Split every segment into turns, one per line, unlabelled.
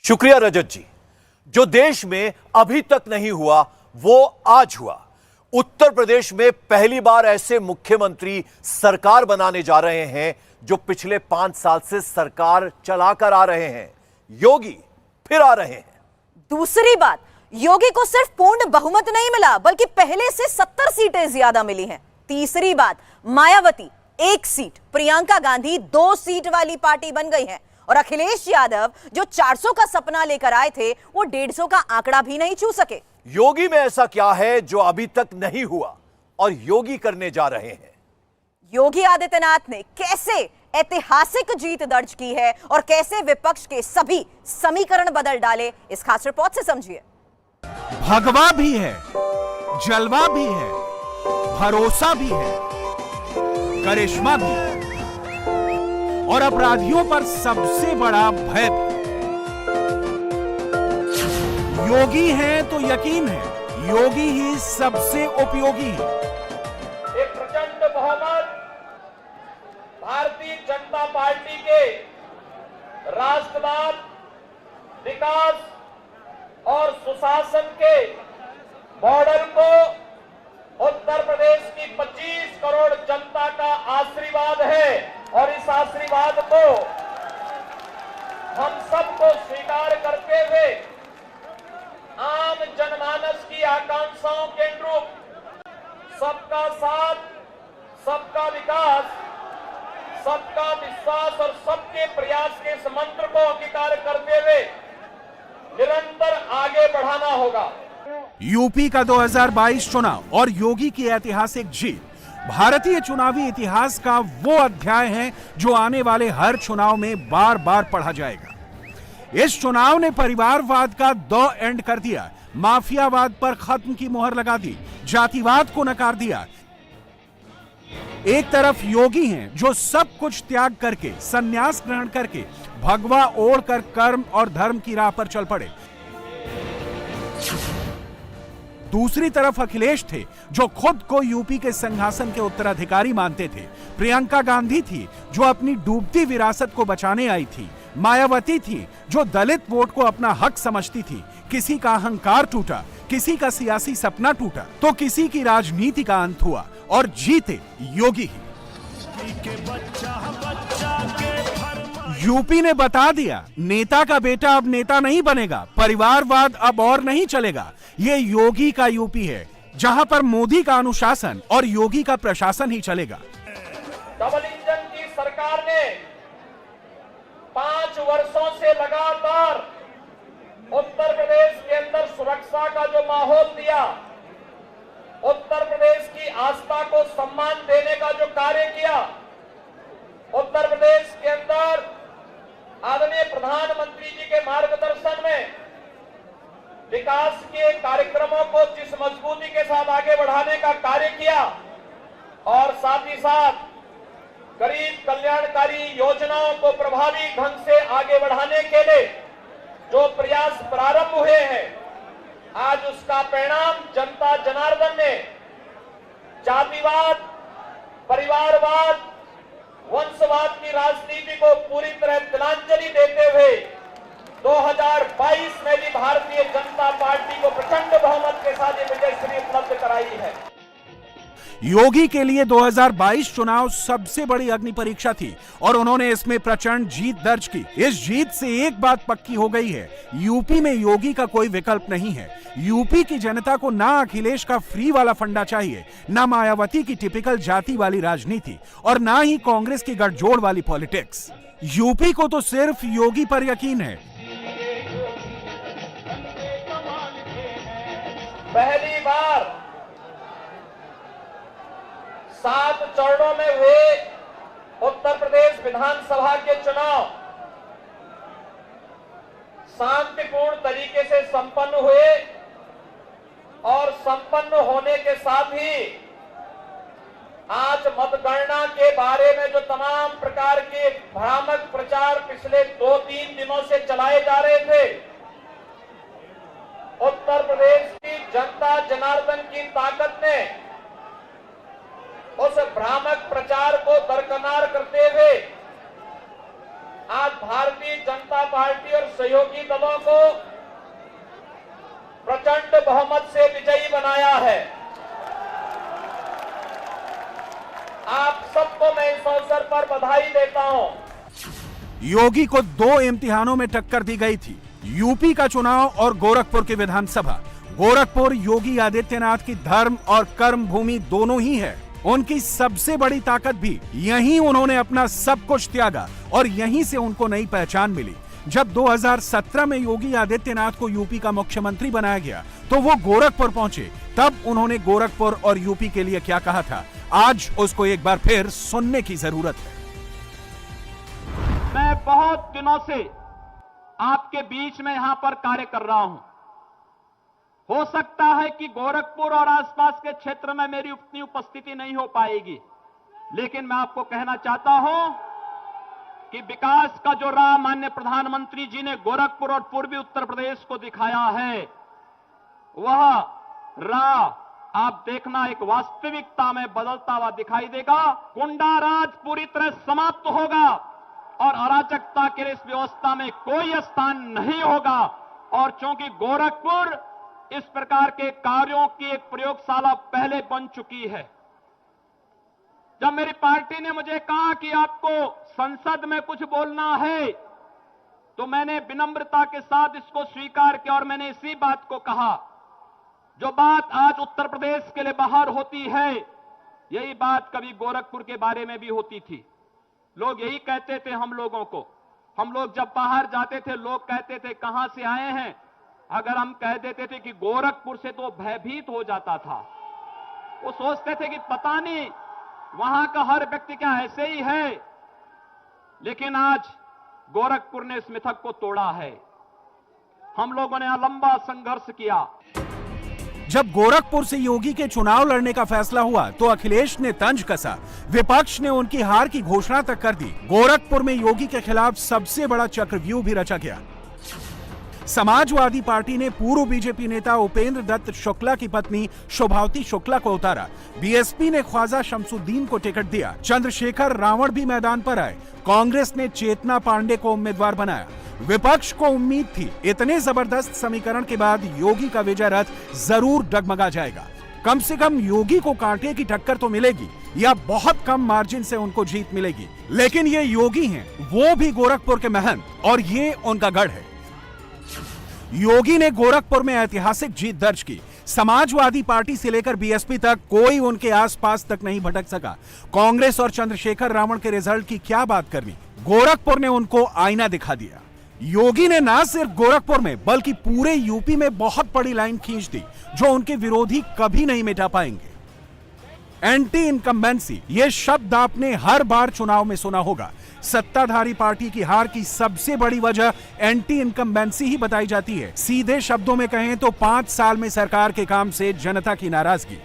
शुक्रिया रजत जी। जो देश में अभी तक नहीं हुआ वो आज हुआ। उत्तर प्रदेश में पहली बार ऐसे मुख्यमंत्री सरकार बनाने जा रहे हैं जो पिछले 5 साल से सरकार चलाकर आ रहे हैं। योगी फिर आ रहे हैं।
दूसरी बात, योगी को सिर्फ पूर्ण बहुमत नहीं मिला बल्कि पहले से 70 सीटें ज्यादा मिली हैं। तीसरी बात, मायावती 1 सीट, प्रियंका गांधी 2 सीट वाली पार्टी बन गई है और अखिलेश यादव जो 400 का सपना लेकर आए थे वो 150 का आंकड़ा भी नहीं छू सके।
योगी में ऐसा क्या है जो अभी तक नहीं हुआ और योगी करने जा रहे हैं?
योगी आदित्यनाथ ने कैसे ऐतिहासिक जीत दर्ज की है और कैसे विपक्ष के सभी समीकरण बदल डाले, इस खास रिपोर्ट से समझिए।
भगवा भी है, जलवा भी है, भरोसा भी है, करिश्मा भी है और अपराधियों पर सबसे बड़ा भय भी। योगी है तो यकीन है, योगी ही सबसे उपयोगी है।
एक प्रचंड बहुमत भारतीय जनता पार्टी के राष्ट्रवाद, विकास और सुशासन के मॉडल को उत्तर प्रदेश की 25 करोड़ जनता का आशीर्वाद है और इस आशीर्वाद को हम सबको स्वीकार करते हुए आम जनमानस की आकांक्षाओं के अनुरूप सबका साथ, सबका विकास, सबका विश्वास और सबके प्रयास के इस मंत्र को अंगीकार करते हुए निरंतर आगे बढ़ाना होगा।
यूपी का 2022 चुनाव और योगी की ऐतिहासिक जीत भारतीय चुनावी इतिहास का वो अध्याय है जो आने वाले हर चुनाव में बार बार पढ़ा जाएगा। इस चुनाव ने परिवारवाद का द एंड कर दिया, माफियावाद पर खत्म की मोहर लगा दी, जातिवाद को नकार दिया। एक तरफ योगी हैं जो सब कुछ त्याग करके, संन्यास ग्रहण करके, भगवा ओढ़कर कर्म और धर्म की राह पर चल पड़े। दूसरी तरफ अखिलेश थे जो खुद को यूपी के सिंहासन के उत्तराधिकारी मानते थे। प्रियंका गांधी थी जो अपनी डूबती विरासत को बचाने आई थी। मायावती थी जो दलित वोट को अपना हक समझती थी। किसी का अहंकार टूटा, किसी का सियासी सपना टूटा तो किसी की राजनीति का अंत हुआ और जीते योगी ही। यूपी ने बता दिया, नेता का बेटा अब नेता नहीं बनेगा, परिवारवाद अब और नहीं चलेगा। ये योगी का यूपी है जहां पर मोदी का अनुशासन और योगी का प्रशासन ही चलेगा।
डबल इंजन की सरकार ने 5 वर्षों से लगातार उत्तर प्रदेश के अंदर सुरक्षा का जो माहौल दिया, उत्तर प्रदेश की आस्था को सम्मान देने का जो कार्य किया, उत्तर प्रदेश के अंदर आदरणीय प्रधानमंत्री जी के मार्गदर्शन में विकास के कार्यक्रमों को जिस मजबूती के साथ आगे बढ़ाने का कार्य किया और साथ ही साथ गरीब कल्याणकारी योजनाओं को प्रभावी ढंग से आगे बढ़ाने के लिए जो प्रयास प्रारंभ हुए हैं, आज उसका परिणाम जनता जनार्दन ने जातिवाद, परिवारवाद, वंशवाद की राजनीति को पूरी तरह तिलांजलि देते हुए 2022 में भी भारतीय जनता पार्टी को प्रचंड बहुमत के साथ ये विजयश्री उपलब्ध कराई है।
योगी के लिए 2022 चुनाव सबसे बड़ी अग्नि परीक्षा थी और उन्होंने इसमें प्रचंड जीत दर्ज की। इस जीत से एक बात पक्की हो गई है, यूपी में योगी का कोई विकल्प नहीं है। यूपी की जनता को ना अखिलेश का फ्री वाला फंडा चाहिए, ना मायावती की टिपिकल जाति वाली राजनीति और ना ही कांग्रेस की गठजोड़ वाली पॉलिटिक्स। यूपी को तो सिर्फ योगी पर यकीन है।
पहली बार 7 चरणों में हुए उत्तर प्रदेश विधानसभा के चुनाव शांतिपूर्ण तरीके से संपन्न हुए और संपन्न होने के साथ ही आज मतगणना के बारे में जो तमाम प्रकार के भ्रामक प्रचार पिछले 2-3 दिनों से चलाए जा रहे थे, उत्तर प्रदेश की जनता जनार्दन की ताकत ने उस भ्रामक प्रचार को दरकिनार करते हुए आज भारतीय जनता जनता पार्टी और सहयोगी दलों को प्रचंड बहुमत से विजयी बनाया है। आप सबको मैं इस अवसर पर बधाई देता हूं।
योगी को 2 इम्तिहानों में टक्कर दी गई थी, यूपी का चुनाव और गोरखपुर की विधानसभा। गोरखपुर योगी आदित्यनाथ की धर्म और कर्म भूमि दोनों ही है। उनकी सबसे बड़ी ताकत भी यहीं उन्होंने अपना सब कुछ त्यागा और यहीं से उनको नई पहचान मिली। जब 2017 में योगी आदित्यनाथ को यूपी का मुख्यमंत्री बनाया गया तो वो गोरखपुर पहुंचे। तब उन्होंने गोरखपुर और यूपी के लिए क्या कहा था, आज उसको एक बार फिर सुनने की जरूरत है।
मैं बहुत दिनों से आपके बीच में यहां पर कार्य कर रहा हूं। हो सकता है कि गोरखपुर और आसपास के क्षेत्र में मेरी उतनी उपस्थिति नहीं हो पाएगी, लेकिन मैं आपको कहना चाहता हूं कि विकास का जो राह माननीय प्रधानमंत्री जी ने गोरखपुर और पूर्वी उत्तर प्रदेश को दिखाया है, वह राह आप देखना एक वास्तविकता में बदलता हुआ दिखाई देगा। गुंडा राज पूरी तरह समाप्त होगा और अराजकता के इस व्यवस्था में कोई स्थान नहीं होगा। और चूंकि गोरखपुर इस प्रकार के कार्यों की एक प्रयोगशाला पहले बन चुकी है। जब मेरी पार्टी ने मुझे कहा कि आपको संसद में कुछ बोलना है, तो मैंने विनम्रता के साथ इसको स्वीकार किया और मैंने इसी बात को कहा। जो बात आज उत्तर प्रदेश के लिए बाहर होती है, यही बात कभी गोरखपुर के बारे में भी होती थी। लोग यही कहते थे हम लोगों को, हम लोग जब बाहर जाते थे लोग कहते थे कहां से आए हैं। अगर हम कह देते थे कि गोरखपुर से, तो भयभीत हो जाता था। वो सोचते थे कि पता नहीं वहां का हर व्यक्ति क्या ऐसे ही है। लेकिन आज गोरखपुर ने इस मिथक को तोड़ा है। हम लोगों ने लंबा संघर्ष किया।
जब गोरखपुर से योगी के चुनाव लड़ने का फैसला हुआ तो अखिलेश ने तंज कसा, विपक्ष ने उनकी हार की घोषणा तक कर दी। गोरखपुर में योगी के खिलाफ सबसे बड़ा चक्रव्यूह भी रचा गया। समाजवादी पार्टी ने पूर्व बीजेपी नेता उपेंद्र दत्त शुक्ला की पत्नी शोभावती शुक्ला को उतारा। बीएसपी ने ख्वाजा शमसुद्दीन को टिकट दिया। चंद्रशेखर रावण भी मैदान पर आए। कांग्रेस ने चेतना पांडे को उम्मीदवार बनाया। विपक्ष को उम्मीद थी इतने जबरदस्त समीकरण के बाद योगी का विजय रथ जरूर डगमगा जाएगा। कम से कम योगी को कांटे की टक्कर तो मिलेगी या बहुत कम मार्जिन से उनको जीत मिलेगी। लेकिन ये योगी हैं, वो भी गोरखपुर के महंत और ये उनका गढ़ है। योगी ने गोरखपुर में ऐतिहासिक जीत दर्ज की। समाजवादी पार्टी से लेकर बीएसपी तक कोई उनके आसपास तक नहीं भटक सका। कांग्रेस और चंद्रशेखर रावण के रिजल्ट की क्या बात करनी, गोरखपुर ने उनको आईना दिखा दिया। योगी ने ना सिर्फ गोरखपुर में बल्कि पूरे यूपी में बहुत बड़ी लाइन खींच दी जो उनके विरोधी कभी नहीं मिटा पाएंगे। एंटी इनकम्बेंसी, यह शब्द आपने हर बार चुनाव में सुना होगा। सत्ताधारी पार्टी की हार की सबसे बड़ी वजह एंटी इनकम्बेंसी ही बताई जाती है। सीधे शब्दों में कहें तो 5 साल में सरकार के काम से जनता की नाराजगी।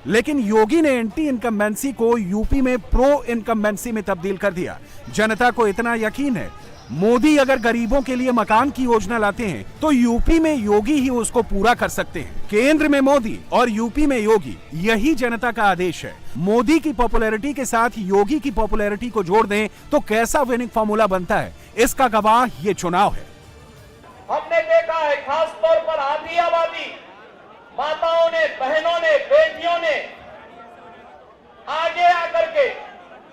लेकिन योगी ने एंटी इनकम्बेंसी को यूपी में प्रो इनकम्बेंसी में तब्दील कर दिया। जनता को इतना यकीन है मोदी अगर गरीबों के लिए मकान की योजना लाते हैं तो यूपी में योगी ही उसको पूरा कर सकते हैं। केंद्र में मोदी और यूपी में योगी, यही जनता का आदेश है। मोदी की पॉपुलैरिटी के साथ योगी की पॉपुलैरिटी को जोड़ दें तो कैसा विनिंग फॉर्मूला बनता है, इसका गवाह ये चुनाव है।
हमने देखा है खास तौर पर आधी आबादी, माताओं ने, बहनों ने, बेटियों ने आगे आकर के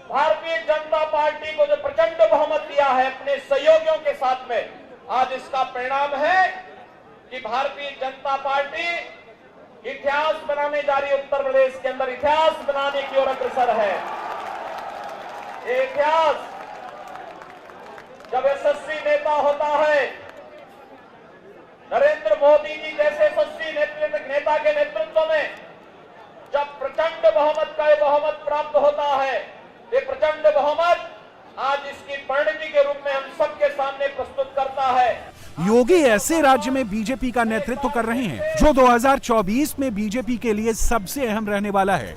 भारतीय जनता पार्टी को जो प्रचंड बहुमत दिया है अपने सहयोगियों के साथ में, आज इसका परिणाम है कि भारतीय जनता पार्टी इतिहास बनाने जा रही है। उत्तर प्रदेश के अंदर इतिहास बनाने की ओर अग्रसर है। ये इतिहास जब यशस्वी नेता होता है, नरेंद्र मोदी जी जैसे यशस्वी नेता के नेतृत्व में जब प्रचंड बहुमत का बहुमत प्राप्त होता है, ये प्रचंड बहुमत आज इसकी परिणति के रूप में हम सबके सामने प्रस्तुत करता है।
योगी ऐसे राज्य में बीजेपी का नेतृत्व कर रहे हैं जो 2024 में बीजेपी के लिए सबसे अहम रहने वाला है।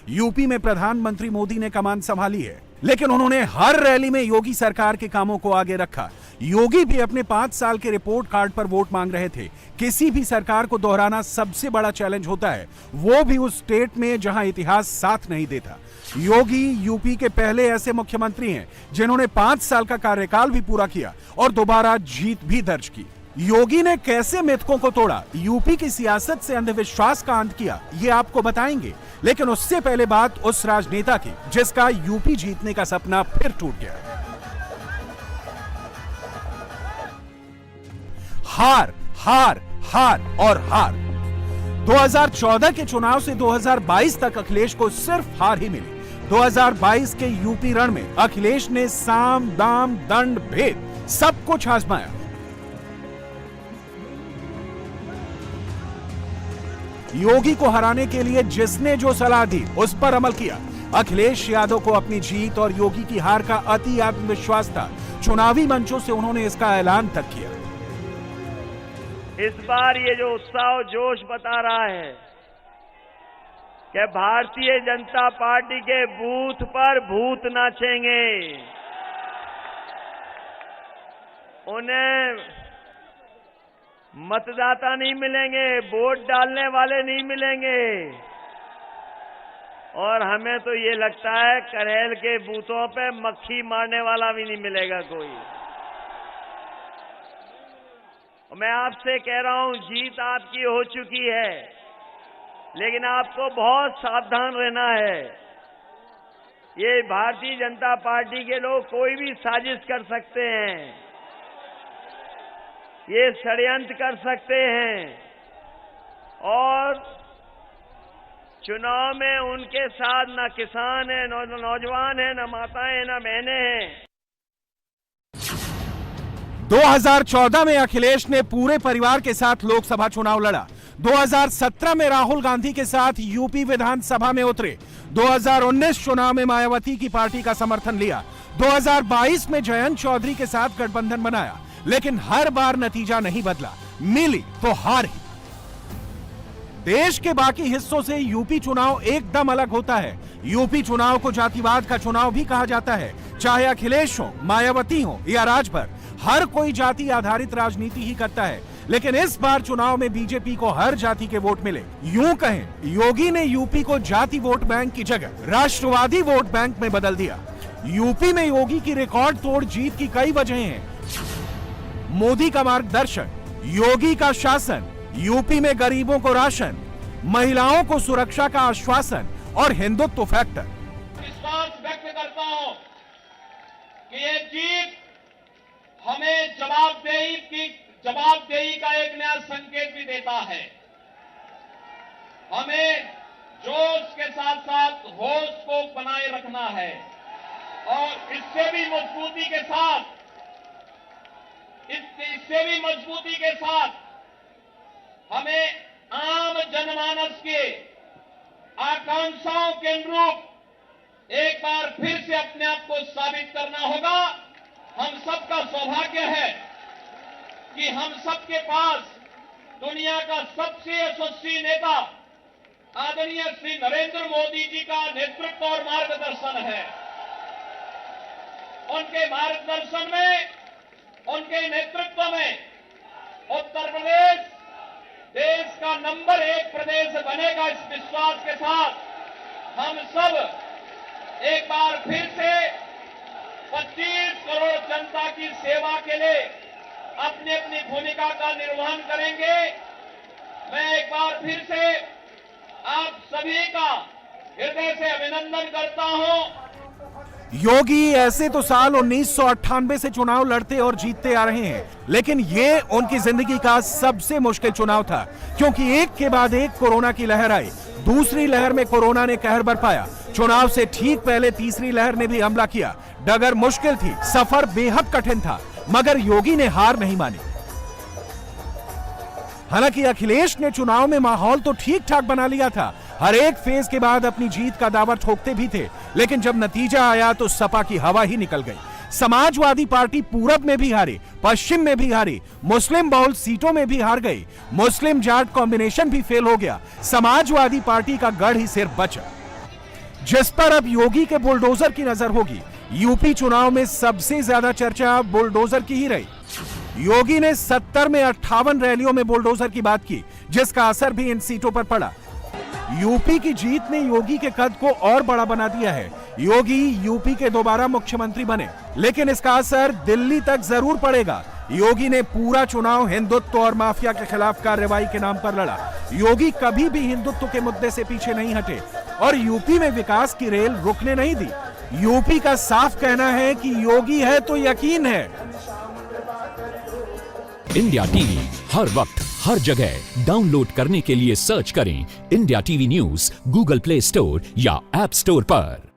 यूपी में प्रधानमंत्री मोदी ने कमान संभाली है, लेकिन उन्होंने हर रैली में योगी सरकार के कामों को आगे रखा। योगी भी अपने 5 साल के रिपोर्ट कार्ड पर वोट मांग रहे थे। किसी भी सरकार को दोहराना सबसे बड़ा चैलेंज होता है, वो भी उस स्टेट में जहां इतिहास साथ नहीं देता। योगी यूपी के पहले ऐसे मुख्यमंत्री हैं जिन्होंने 5 साल का कार्यकाल भी पूरा किया और दोबारा जीत भी दर्ज की। योगी ने कैसे मिथकों को तोड़ा, यूपी की सियासत से अंधविश्वास का अंत किया, ये आपको बताएंगे। लेकिन उससे पहले बात उस राजनेता की जिसका यूपी जीतने का सपना फिर टूट गया। हार, हार, हार और हार। 2014 के चुनाव से 2022 तक अखिलेश को सिर्फ हार ही मिली। 2022 के यूपी रण में अखिलेश ने साम, दाम, दंड, भेद सब कुछ आजमाया। योगी को हराने के लिए जिसने जो सलाह दी उस पर अमल किया। अखिलेश यादव को अपनी जीत और योगी की हार का अति आत्मविश्वास था। चुनावी मंचों से उन्होंने इसका ऐलान तक किया।
इस बार ये जो उत्साह और जोश बता रहा है कि भारतीय जनता पार्टी के बूथ पर भूत नाचेंगे, उन्हें मतदाता नहीं मिलेंगे, वोट डालने वाले नहीं मिलेंगे, और हमें तो ये लगता है करेल के बूथों पे मक्खी मारने वाला भी नहीं मिलेगा कोई। मैं आपसे कह रहा हूं, जीत आपकी हो चुकी है, लेकिन आपको बहुत सावधान रहना है। ये भारतीय जनता पार्टी के लोग कोई भी साजिश कर सकते हैं, ये षड्यंत्र कर सकते हैं, और चुनाव में उनके साथ न किसान है, न नौजवान है, न माताएं, न बहनें हैं।
2014 में अखिलेश ने पूरे परिवार के साथ लोकसभा चुनाव लड़ा। 2017 में राहुल गांधी के साथ यूपी विधानसभा में उतरे। 2019 चुनाव में मायावती की पार्टी का समर्थन लिया। 2022 में जयंत चौधरी के साथ गठबंधन बनाया, लेकिन हर बार नतीजा नहीं बदला, मिली तो हार ही। देश के बाकी हिस्सों से यूपी चुनाव एकदम अलग होता है। यूपी चुनाव को जातिवाद का चुनाव भी कहा जाता है। चाहे अखिलेश हो, मायावती हो या राजभर, हर कोई जाति आधारित राजनीति ही करता है। लेकिन इस बार चुनाव में बीजेपी को हर जाति के वोट मिले। यूं कहें, योगी ने यूपी को जाति वोट बैंक की जगह राष्ट्रवादी वोट बैंक में बदल दिया। यूपी में योगी की रिकॉर्ड तोड़ जीत की कई वजहें हैं। मोदी का मार्गदर्शन, योगी का शासन, यूपी में गरीबों को राशन, महिलाओं को सुरक्षा का आश्वासन और हिंदुत्व फैक्टर।
विश्वास व्यक्त करता हूं कि ये जीत हमें जवाबदेही का एक नया संकेत भी देता है। हमें जोश के साथ साथ होश को बनाए रखना है, और इससे भी मजबूती के साथ हमें आम जनमानस के आकांक्षाओं के अनुरूप एक बार फिर से अपने आप को साबित करना होगा। हम सबका सौभाग्य है कि हम सबके पास दुनिया का सबसे यशस्वी नेता आदरणीय श्री नरेंद्र मोदी जी का नेतृत्व और मार्गदर्शन है। उनके मार्गदर्शन में, उनके नेतृत्व में उत्तर प्रदेश देश का नंबर 1 प्रदेश बनेगा। इस विश्वास के साथ हम सब एक बार फिर से 25 करोड़ जनता की सेवा के लिए अपनी अपनी भूमिका का निर्वहन करेंगे। मैं एक बार फिर से आप सभी का हृदय से अभिनंदन करता हूं।
योगी ऐसे तो साल 1998 से चुनाव लड़ते और जीतते आ रहे हैं, लेकिन ये उनकी जिंदगी का सबसे मुश्किल चुनाव था, क्योंकि एक के बाद एक कोरोना की लहर आई। दूसरी लहर में कोरोना ने कहर बरपाया। चुनाव से ठीक पहले तीसरी लहर ने भी हमला किया। डगर मुश्किल थी, सफर बेहद कठिन था, मगर योगी ने हार नहीं मानी। हालांकि अखिलेश ने चुनाव में माहौल तो ठीक ठाक बना लिया था। हर एक फेज के बाद अपनी जीत का दावा ठोकते भी थे, लेकिन जब नतीजा आया तो सपा की हवा ही निकल गई। समाजवादी पार्टी पूरब में भी हारी, पश्चिम में भी हारी, मुस्लिम बहुल सीटों में भी हार गई। मुस्लिम जाट कॉम्बिनेशन भी फेल हो गया। समाजवादी पार्टी का गढ़ ही सिर्फ बचा, जिस पर अब योगी के बुलडोजर की नजर होगी। यूपी चुनाव में सबसे ज्यादा चर्चा बुलडोजर की ही रही। योगी ने 70 में 58 रैलियों में बुलडोजर की बात की, जिसका असर भी इन सीटों पर पड़ा। यूपी की जीत ने योगी के कद को और बड़ा बना दिया है। योगी यूपी के दोबारा मुख्यमंत्री बने, लेकिन इसका असर दिल्ली तक जरूर पड़ेगा। योगी ने पूरा चुनाव हिंदुत्व और माफिया के खिलाफ कार्रवाई के नाम पर लड़ा। योगी कभी भी हिंदुत्व के मुद्दे से पीछे नहीं हटे और यूपी में विकास की रेल रुकने नहीं दी। यूपी का साफ कहना है कि योगी है तो यकीन है।
इंडिया टीवी हर वक्त हर जगह डाउनलोड करने के लिए सर्च करें India TV news Google play store या ऐप स्टोर पर।